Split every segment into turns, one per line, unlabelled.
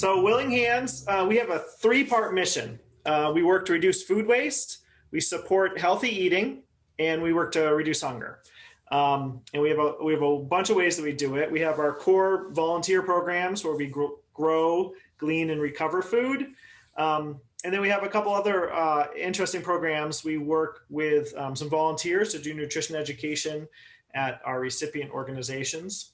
So Willing Hands, we have a three-part mission. We work to reduce food waste, we support healthy eating, and we work to reduce hunger. And we have a bunch of ways that we do it. We have our core volunteer programs where we grow, glean, and recover food. And then we have a couple other interesting programs. We work with some volunteers to do nutrition education at our recipient organizations.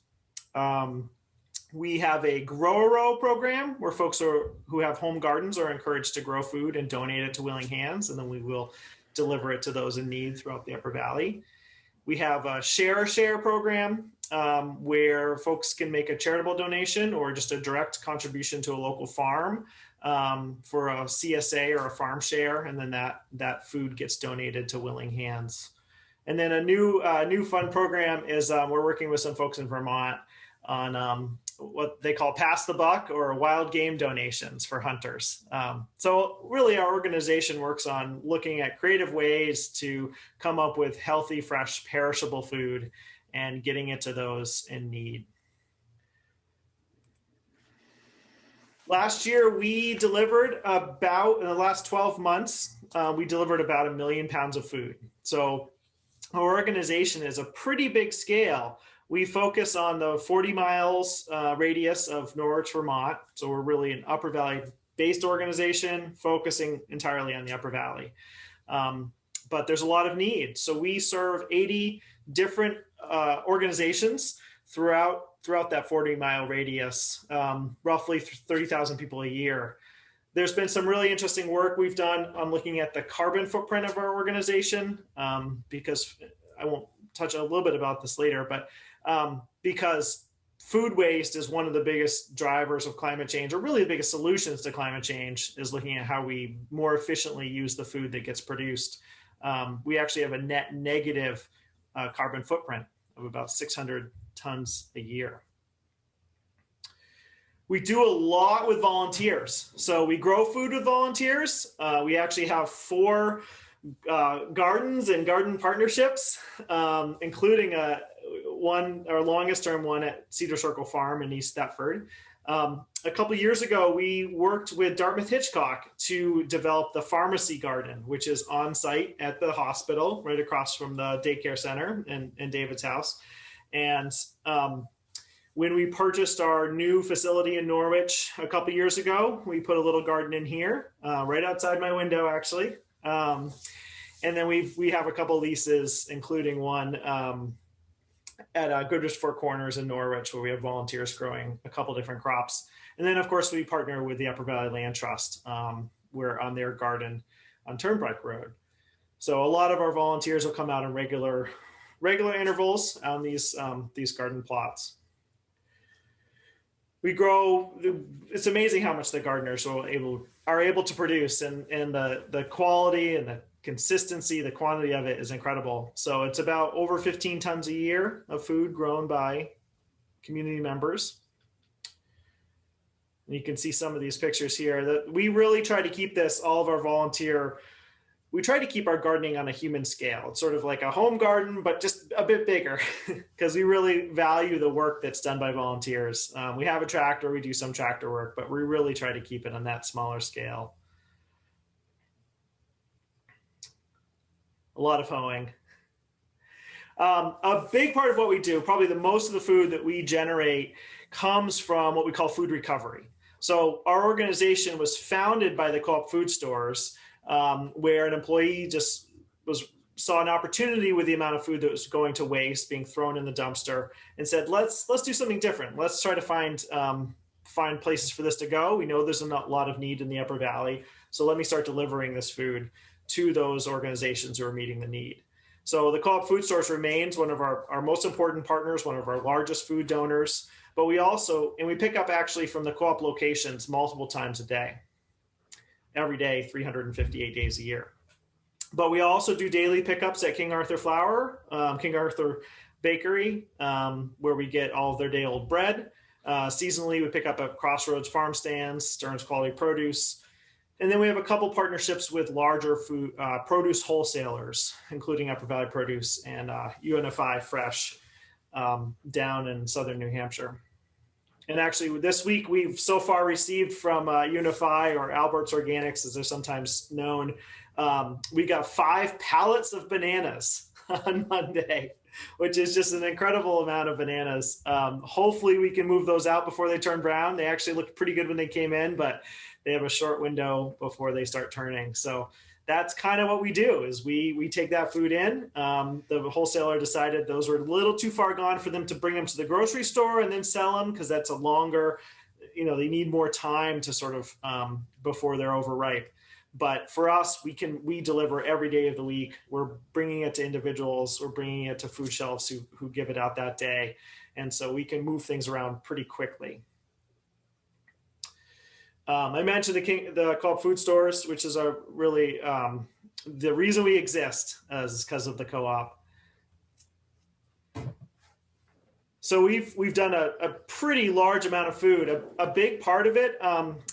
We have a Grow a Row program where folks who have home gardens are encouraged to grow food and donate it to Willing Hands, and then we will deliver it to those in need throughout the Upper Valley. We have a Share program where folks can make a charitable donation or just a direct contribution to a local farm for a CSA or a farm share, and then that food gets donated to Willing Hands. And then a new fun program is we're working with some folks in Vermont on what they call Pass the Buck or wild game donations for hunters. So really our organization works on looking at creative ways to come up with healthy, fresh, perishable food and getting it to those in need. Last year, we delivered in the last 12 months, we delivered about 1 million pounds of food. So our organization is a pretty big scale. We focus on the 40 miles radius of Norwich, Vermont. So we're really an Upper Valley based organization focusing entirely on the Upper Valley. But there's a lot of need. So we serve 80 different organizations throughout that 40-mile radius, roughly 30,000 people a year. There's been some really interesting work we've done on looking at the carbon footprint of our organization, because I won't touch a little bit about this later, but because food waste is one of the biggest drivers of climate change, or really the biggest solutions to climate change, is looking at how we more efficiently use the food that gets produced. We actually have a net negative carbon footprint of about 600 tons a year. We do a lot with volunteers. So we grow food with volunteers. We actually have 4 gardens and garden partnerships, including our longest term one at Cedar Circle Farm in East Thetford. A couple of years ago, we worked with Dartmouth Hitchcock to develop the pharmacy garden, which is on site at the hospital, right across from the daycare center and David's house. And when we purchased our new facility in Norwich a couple years ago, we put a little garden in here, right outside my window, actually. And then we have a couple leases, including one at Goodrich Four Corners in Norwich, where we have volunteers growing a couple different crops. And then, of course, we partner with the Upper Valley Land Trust. We're on their garden on Turnpike Road. So a lot of our volunteers will come out in regular intervals on these garden plots. We grow. It's amazing how much the gardeners are able to produce, and the quality and the consistency, the quantity of it is incredible. So it's about over 15 tons a year of food grown by community members. And you can see some of these pictures here. That we really try to keep we try to keep our gardening on a human scale. It's sort of like a home garden, but just a bit bigger, because we really value the work that's done by volunteers. We have a tractor, we do some tractor work, but we really try to keep it on that smaller scale. A lot of hoeing. A big part of what we do, probably the most of the food that we generate, comes from what we call food recovery. So our organization was founded by the co-op food stores, where an employee just saw an opportunity with the amount of food that was going to waste, being thrown in the dumpster, and said, let's do something different. Let's try to find places for this to go. We know there's a lot of need in the Upper Valley, so let me start delivering this food to those organizations who are meeting the need. So the co-op food stores remains one of our most important partners, one of our largest food donors, but we pick up actually from the co-op locations multiple times a day, every day, 358 days a year. But we also do daily pickups at King Arthur Flour, King Arthur Bakery, where we get all of their day old bread. Seasonally, we pick up at Crossroads Farm Stands, Stearns Quality Produce. And then we have a couple partnerships with larger food produce wholesalers, including Upper Valley Produce and UNFI Fresh down in southern New Hampshire. And actually, this week we've so far received from Unify, or Albert's Organics, as they're sometimes known, we got 5 pallets of bananas on Monday, which is just an incredible amount of bananas. Hopefully we can move those out before they turn brown. They actually looked pretty good when they came in, but they have a short window before they start turning. So that's kind of what we do, is we take that food in. The wholesaler decided those were a little too far gone for them to bring them to the grocery store and then sell them, because that's a longer, they need more time to sort of before they're overripe. But for us, we deliver every day of the week. We're bringing it to individuals. We're bringing it to food shelves who give it out that day. And so we can move things around pretty quickly. I mentioned the co-op food stores, which is really the reason we exist, is because of the co-op. So we've done a pretty large amount of food. A big part of it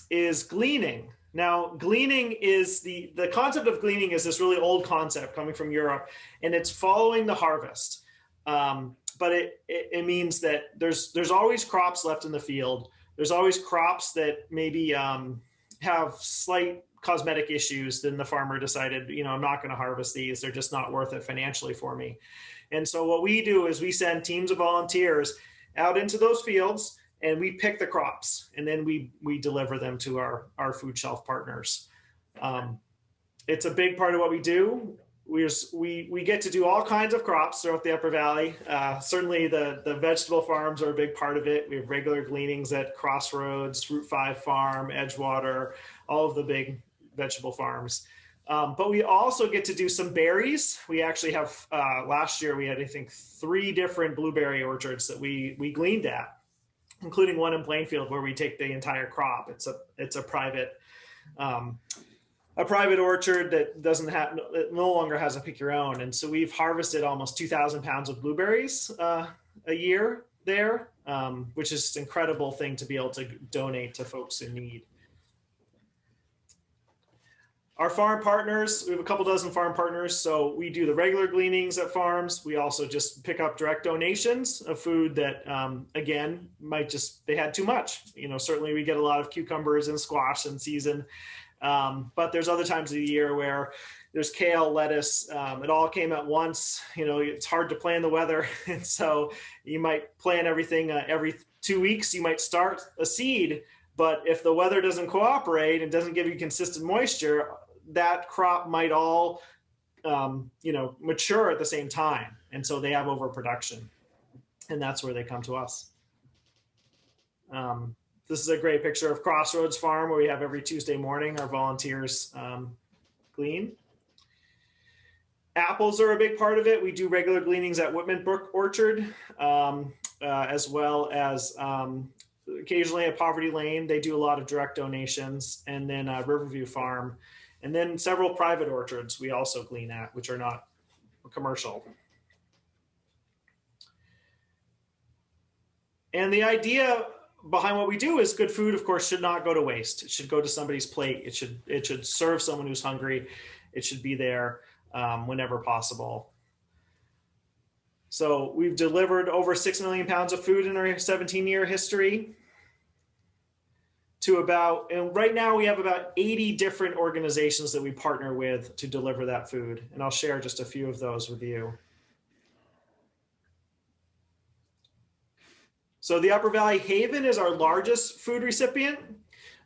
is gleaning. Now, gleaning is the concept of gleaning is this really old concept coming from Europe, and it's following the harvest. But it means that there's always crops left in the field. There's always crops that maybe have slight cosmetic issues. Then the farmer decided, I'm not going to harvest these. They're just not worth it financially for me. And so what we do is we send teams of volunteers out into those fields, and we pick the crops, and then we deliver them to our food shelf partners. It's a big part of what we do. We get to do all kinds of crops throughout the Upper Valley. Certainly the vegetable farms are a big part of it. We have regular gleanings at Crossroads, Route 5 Farm, Edgewater, all of the big vegetable farms. But we also get to do some berries. We actually have, last year we had, I think, 3 different blueberry orchards that we gleaned at, including one in Plainfield where we take the entire crop. It's a private orchard that no longer has a pick your own. And so we've harvested almost 2,000 pounds of blueberries a year there, which is an incredible thing to be able to donate to folks in need. Our farm partners, we have a couple dozen farm partners. So we do the regular gleanings at farms. We also just pick up direct donations of food that, again, they had too much. Certainly we get a lot of cucumbers and squash in season. But there's other times of the year where there's kale, lettuce, it all came at once. It's hard to plan the weather. And so you might plan everything every 2 weeks. You might start a seed, but if the weather doesn't cooperate and doesn't give you consistent moisture, that crop might all, mature at the same time. And so they have overproduction, and that's where they come to us. This is a great picture of Crossroads Farm, where we have every Tuesday morning our volunteers glean. Apples are a big part of it. We do regular gleanings at Whitman Brook Orchard, as well as occasionally at Poverty Lane. They do a lot of direct donations, and then Riverview Farm, and then several private orchards we also glean at, which are not commercial. And the idea behind what we do is good food, of course, should not go to waste. It should go to somebody's plate. It should serve someone who's hungry. It should be there whenever possible. So we've delivered over 6 million pounds of food in our 17-year history and right now we have about 80 different organizations that we partner with to deliver that food. And I'll share just a few of those with you. So the Upper Valley Haven is our largest food recipient.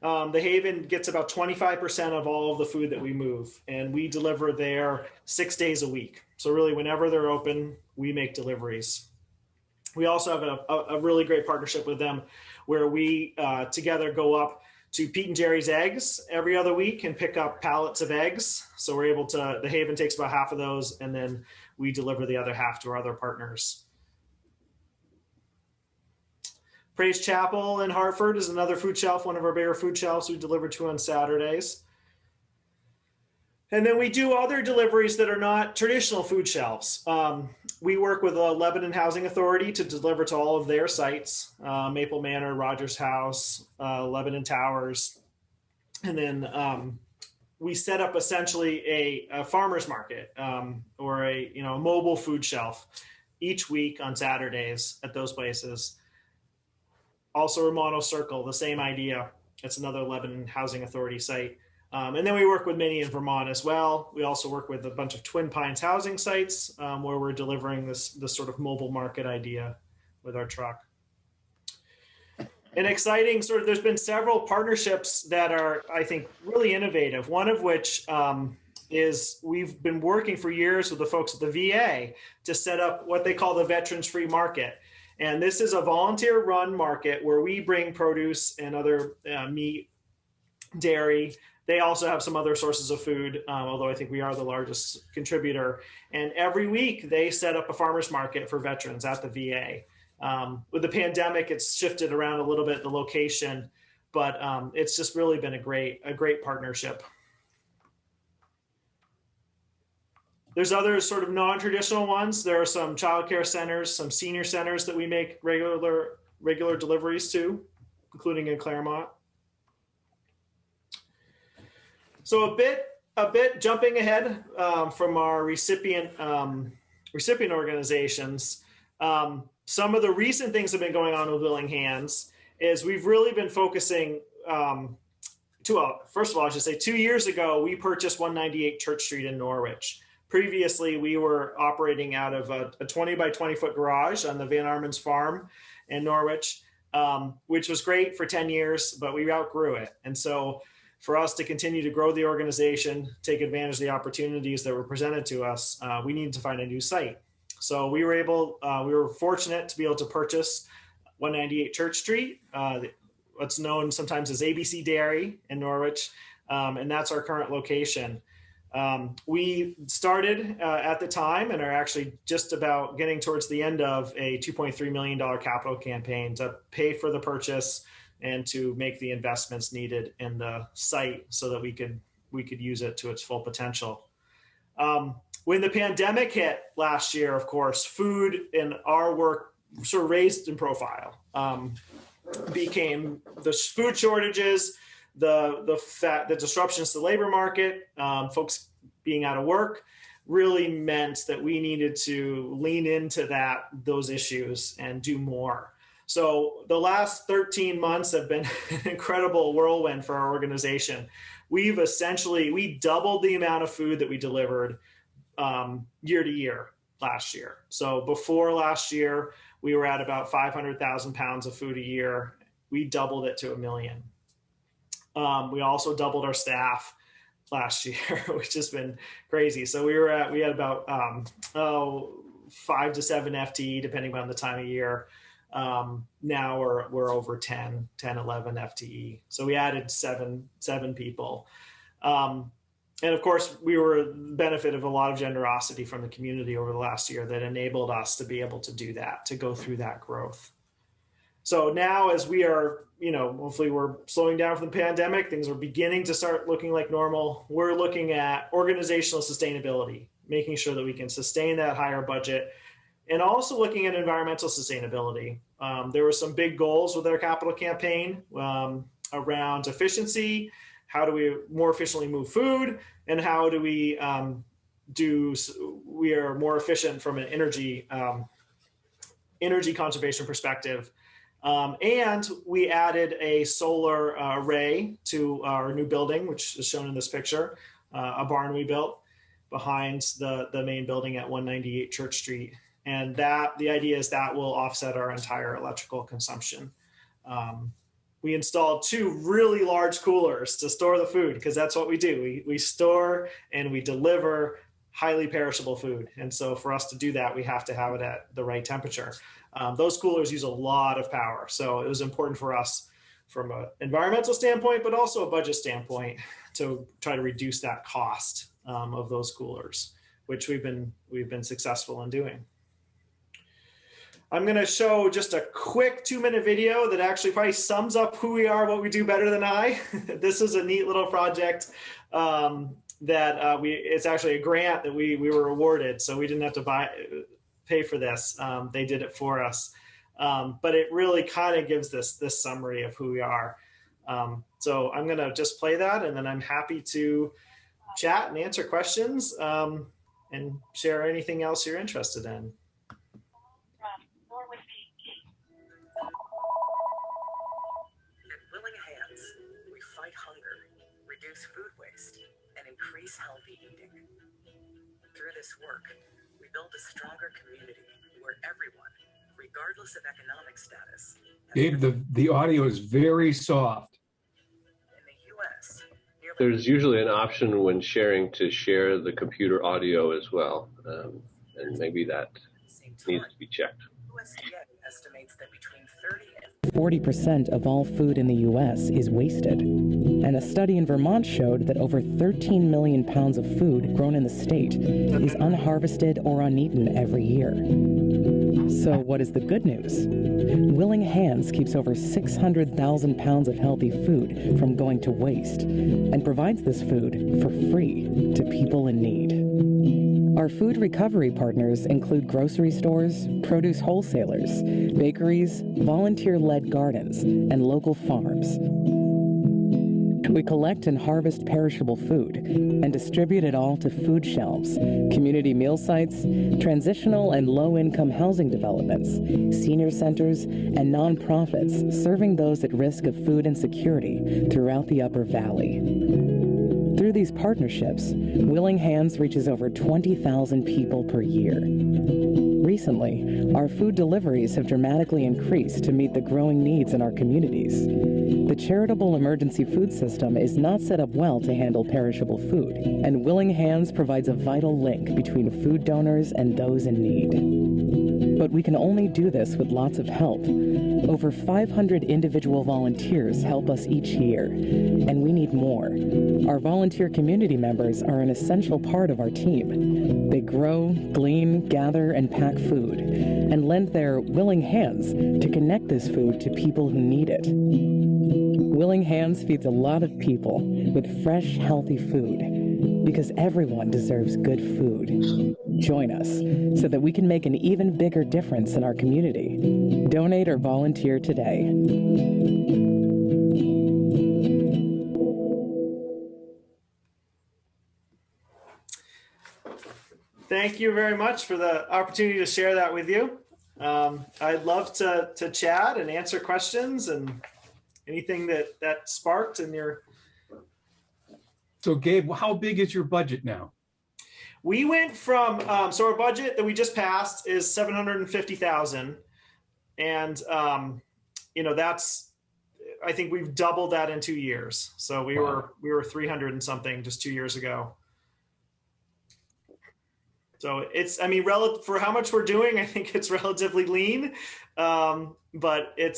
The Haven gets about 25% of all of the food that we move, and we deliver there 6 days a week. So really, whenever they're open, we make deliveries. We also have a really great partnership with them, where we together go up to Pete and Jerry's Eggs every other week and pick up pallets of eggs. So we're able to, the Haven takes about half of those, and then we deliver the other half to our other partners. Praise Chapel in Hartford is another food shelf, one of our bigger food shelves we deliver to on Saturdays. And then we do other deliveries that are not traditional food shelves. We work with the Lebanon Housing Authority to deliver to all of their sites, Maple Manor, Rogere's House, Lebanon Towers. And then we set up essentially a farmer's market or a mobile food shelf each week on Saturdays at those places. Also Romano Circle, the same idea. It's another Lebanon Housing Authority site. And then we work with many in Vermont as well. We also work with a bunch of Twin Pines housing sites where we're delivering this sort of mobile market idea with our truck. An exciting sort of, there's been several partnerships that are, I think, really innovative. One of which is we've been working for years with the folks at the VA to set up what they call the Veterans Free Market. And this is a volunteer run market where we bring produce and other meat, dairy. They also have some other sources of food, although I think we are the largest contributor. And every week they set up a farmer's market for veterans at the VA. With the pandemic, it's shifted around a little bit, the location, but it's just really been a great partnership. There's other sort of non-traditional ones. There are some childcare centers, some senior centers that we make regular deliveries to, including in Claremont. So a bit jumping ahead from our recipient organizations. Some of the recent things that have been going on with Willing Hands is we've really been focusing. First of all, I should say 2 years ago we purchased 198 Church Street in Norwich. Previously, we were operating out of a 20 by 20 foot garage on the Van Armen's farm in Norwich, which was great for 10 years, but we outgrew it. And so for us to continue to grow the organization, take advantage of the opportunities that were presented to us, we needed to find a new site. So we were fortunate to be able to purchase 198 Church Street, what's known sometimes as ABC Dairy in Norwich, and that's our current location. We started at the time and are actually just about getting towards the end of a $2.3 million capital campaign to pay for the purchase and to make the investments needed in the site so that we could use it to its full potential. When the pandemic hit last year, of course, food in our work sort of raised in profile. Became the food shortages, the disruptions to the labor market, folks being out of work, really meant that we needed to lean into those issues and do more. So the last 13 months have been an incredible whirlwind for our organization. We doubled the amount of food that we delivered year to year last year. So before last year, we were at about 500,000 pounds of food a year. We doubled it to 1 million. We also doubled our staff last year, which has been crazy. So we had about 5 to 7 FTE, depending on the time of year. Now we're over 10, 11 FTE. So we added seven people. And of course, we were the benefit of a lot of generosity from the community over the last year that enabled us to be able to do that, to go through that growth. So now as we are, hopefully we're slowing down from the pandemic, things are beginning to start looking like normal. We're looking at organizational sustainability, making sure that we can sustain that higher budget, and also looking at environmental sustainability. There were some big goals with our capital campaign around efficiency. How do we more efficiently move food, and how do we we are more efficient from an energy conservation perspective. And we added a solar array to our new building, which is shown in this picture, a barn we built behind the main building at 198 Church Street. And the idea is that will offset our entire electrical consumption. We installed 2 really large coolers to store the food, because that's what we do. We store and we deliver highly perishable food. And so for us to do that, we have to have it at the right temperature. Those coolers use a lot of power. So it was important for us from an environmental standpoint, but also a budget standpoint, to try to reduce that cost of those coolers, which we've been successful in doing. I'm going to show just a quick 2-minute video that actually probably sums up who we are, what we do better than I. This is a neat little project it's actually a grant that we were awarded, so we didn't have to pay for this. They did it for us. But it really kind of gives this summary of who we are. So I'm going to just play that, and then I'm happy to chat and answer questions and share anything else you're interested in.
reduce food waste, and increase healthy eating. Through this work, we build a stronger community where everyone, regardless of economic status,
Gabe, the audio is very soft.
in the U.S.,
There's usually an option when sharing to share the computer audio as well, and maybe that needs to be checked.
USDA estimates that between 30 and 40% of all food in the U.S. is wasted. And a study in Vermont showed that over 13 million pounds of food grown in the state is unharvested or uneaten every year. So what is the good news? Willing Hands keeps over 600,000 pounds of healthy food from going to waste and provides this food for free to people in need. Our food recovery partners include grocery stores, produce wholesalers, bakeries, volunteer-led gardens, and local farms. We collect and harvest perishable food and distribute it all to food shelves, community meal sites, transitional and low-income housing developments, senior centers, and nonprofits serving those at risk of food insecurity throughout the Upper Valley. Through these partnerships, Willing Hands reaches over 20,000 people per year. Recently, our food deliveries have dramatically increased to meet the growing needs in our communities. The charitable emergency food system is not set up well to handle perishable food, and Willing Hands provides a vital link between food donors and those in need. But we can only do this with lots of help. Over 500 individual volunteers help us each year, and we need more. Our volunteer community members are an essential part of our team. They grow, glean, gather, and pack food, and lend their willing hands to connect this food to people who need it. Willing Hands feeds a lot of people with fresh, healthy food, because everyone deserves good food. Join us so that we can make an even bigger difference in our community. Donate or volunteer today.
Thank you very much for the opportunity to share that with you. I'd love to chat and answer questions and anything that sparked in your.
So Gabe, how big is your budget now?
We went from, so our budget that we just passed is 750,000. And, that's, I think we've doubled that in 2 years. So we were 300 and something just 2 years ago. So it's, relative for how much we're doing, I think it's relatively lean, but it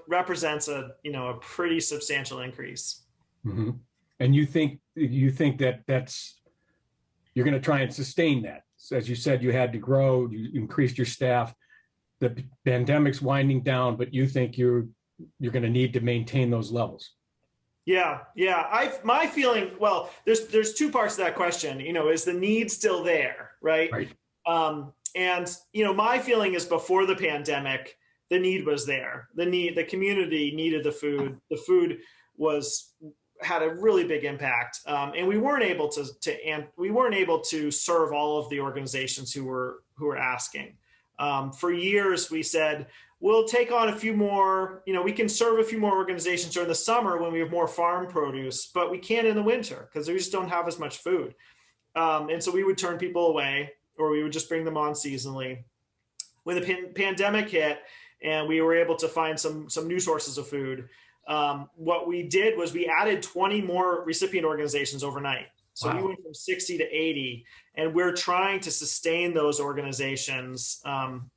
represents a pretty substantial increase.
Mm-hmm. And you think that's you're going to try and sustain that? So as you said, you had to grow, you increased your staff. The pandemic's winding down, but you think you're going to need to maintain those levels.
Yeah. My feeling, well, there's two parts to that question. Is the need still there, right? And my feeling is before the pandemic, the need was there. The community needed the food. The food had a really big impact, and we weren't able to serve all of the organizations who were asking. For years, we said, we'll take on a few more, we can serve a few more organizations during the summer when we have more farm produce, but we can't in the winter because we just don't have as much food. And so we would turn people away, or we would just bring them on seasonally. When the pandemic hit and we were able to find some new sources of food, what we did was we added 20 more recipient organizations overnight. So wow. We went from 60 to 80, and we're trying to sustain those organizations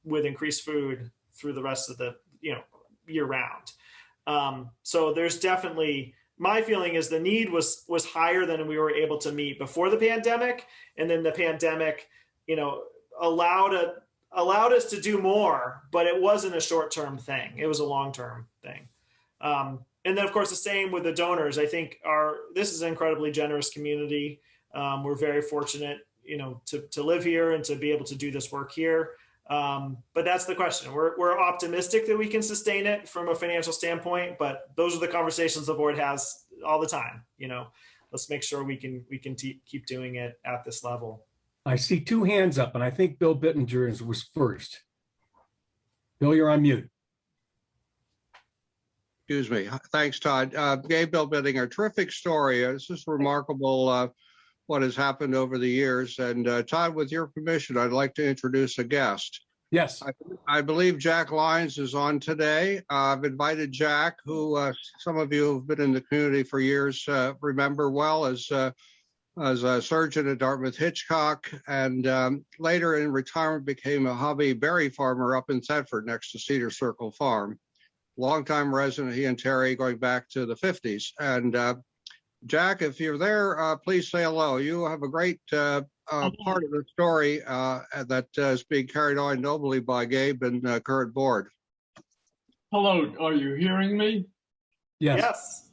with increased food through the rest of the year round. So there's definitely, my feeling is the need was higher than we were able to meet before the pandemic, and then the pandemic allowed us to do more, but it wasn't a short-term thing. It was a long-term thing. And then, of course, the same with the donors. I think this is an incredibly generous community. We're very fortunate, to live here and to be able to do this work here. But that's the question. We're optimistic that we can sustain it from a financial standpoint, but those are the conversations the board has all the time. Let's make sure we can keep doing it at this level.
I see two hands up, and I think Bill Bittinger was first. Bill, you're on mute.
Excuse me. Thanks, Todd. Gabe Bidding, terrific story. It's just remarkable what has happened over the years. And Todd, with your permission, I'd like to introduce a guest.
Yes.
I believe Jack Lyons is on today. I've invited Jack, who some of you who've been in the community for years remember well as a surgeon at Dartmouth Hitchcock, and later in retirement became a hobby berry farmer up in Thetford next to Cedar Circle Farm. Longtime resident, he and Terry, going back to the 50s. And Jack, if you're there, please say hello. You have a great part of the story that is being carried on nobly by Gabe and current board.
Hello, are you hearing me?
Yes.
Yes.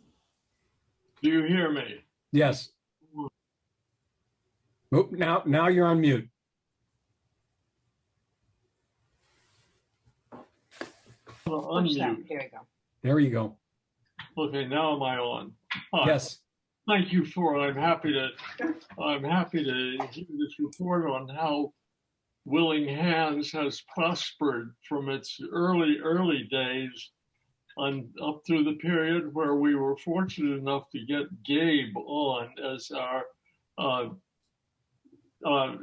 Do you hear me?
Yes. Oh, now you're on mute.
Unmute.
There you go.
There you go.
Okay, now am I on? Hi.
Yes.
Thank you for. I'm happy to hear this report on how Willing Hands has prospered from its early days and up through the period where we were fortunate enough to get Gabe on as our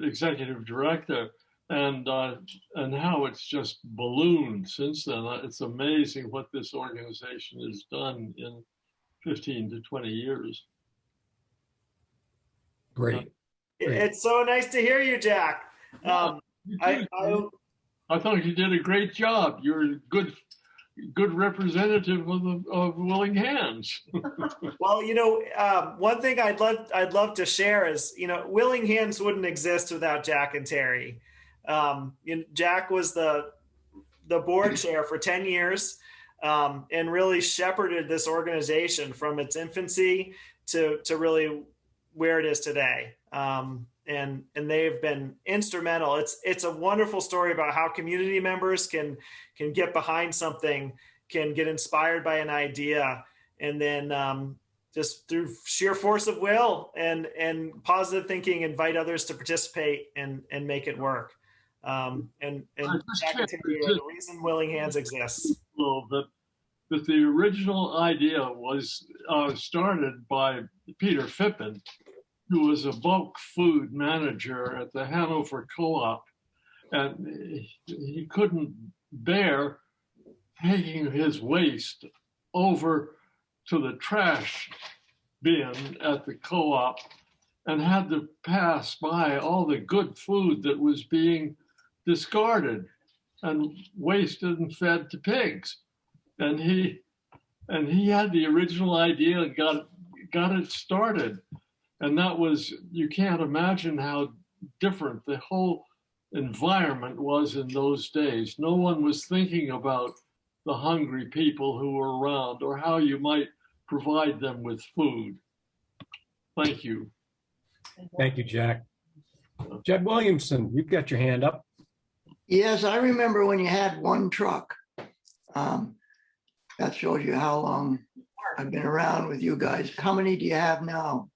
executive director, and how it's just ballooned since then. It's amazing what this organization has done in 15 to 20 years.
Great.
It's so nice to hear you, Jack.
I thought you did a great job. You're a good representative of Willing Hands.
Well, one thing I'd love to share is, Willing Hands wouldn't exist without Jack and Terry. Jack was the board chair for 10 years and really shepherded this organization from its infancy to really where it is today. And they've been instrumental. It's a wonderful story about how community members can get behind something, can get inspired by an idea, and then just through sheer force of will and positive thinking, invite others to participate and make it work. And Jack and Terry are the reason Willing Hands exists.
That the original idea was started by Peter Phippen, who was a bulk food manager at the Hanover Co-op, and he couldn't bear taking his waste over to the trash bin at the co-op and had to pass by all the good food that was being discarded and wasted and fed to pigs. And he had the original idea and got it started. And that was, you can't imagine how different the whole environment was in those days. No one was thinking about the hungry people who were around or how you might provide them with food. Thank you.
Thank you, Jack. Jed Williamson, you've got your hand up.
Yes, I remember when you had one truck. That shows you how long I've been around with you guys. How many do you have now?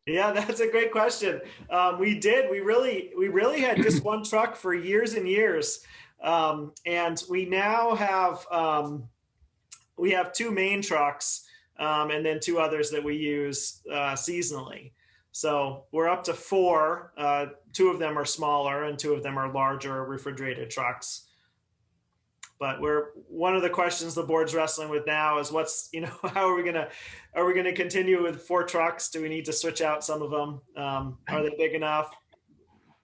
Yeah, that's a great question. We really had just one truck for years and years. And we now have two main trucks and then two others that we use seasonally. So we're up to four. Two of them are smaller and two of them are larger refrigerated trucks. But one of the questions the board's wrestling with now is how are we gonna continue with four trucks? Do we need to switch out some of them? Are they big enough?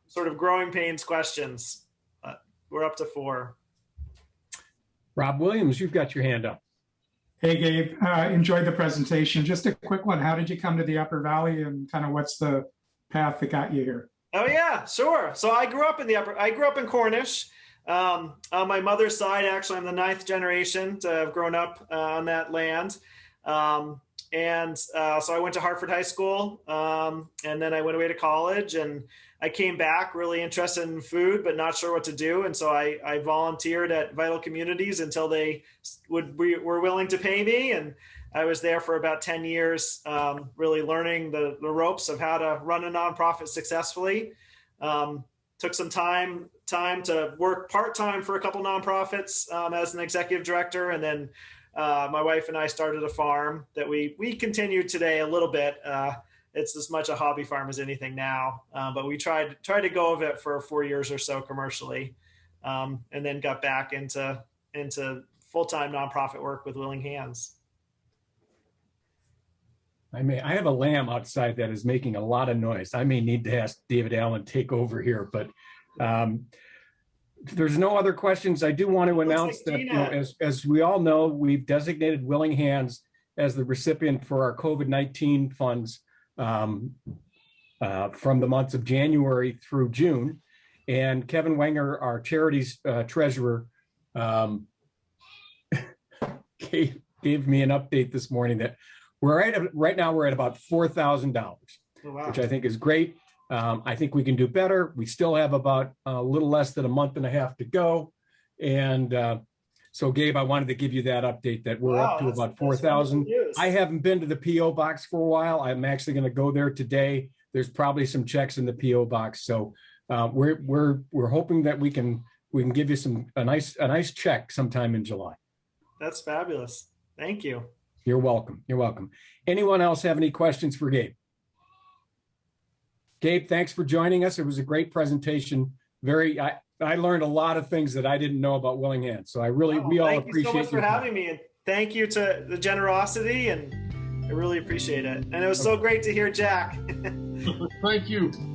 Sort of growing pains questions. But we're up to four.
Rob Williams, you've got your hand up.
Hey, Gabe, enjoyed the presentation. Just a quick one. How did you come to the Upper Valley and kind of what's the path that got you here?
Oh yeah, sure. So I grew up in Cornish. On my mother's side, actually, I'm the 9th generation to have grown up on that land. So I went to Hartford High School, and then I went away to college, and I came back really interested in food, but not sure what to do. And so I volunteered at Vital Communities until they were willing to pay me. And I was there for about 10 years, really learning the ropes of how to run a nonprofit successfully. Took some time to work part-time for a couple nonprofits as an executive director, and then My wife and I started a farm that we continue today a little bit. It's as much a hobby farm as anything now, but we tried to go of it for 4 years or so commercially, and then got back into full-time nonprofit work with Willing Hands.
I have a lamb outside that is making a lot of noise. I may need to ask David Allen take over here, but if there's no other questions, I do want to announce that, as we all know, we've designated Willing Hands as the recipient for our COVID-19 funds from the months of January through June. And Kevin Wenger, our charities treasurer, gave me an update this morning that right now we're at about $4,000,
Oh, wow.
which I think is great. I think we can do better. We still have about a little less than a month and a half to go. And so, Gabe, I wanted to give you that update that we're up to about 4,000. I haven't been to the P.O. box for a while. I'm actually going to go there today. There's probably some checks in the P.O. box. So we're hoping that we can give you a nice check sometime in July.
That's fabulous. Thank you.
You're welcome. You're welcome. Anyone else have any questions for Gabe? Gabe, thanks for joining us. It was a great presentation. I learned a lot of things that I didn't know about Willing Hands. So we all appreciate it. Thank you so much
for having me, and thank you to the generosity, and I really appreciate it. And it was so great to hear Jack.
Thank you.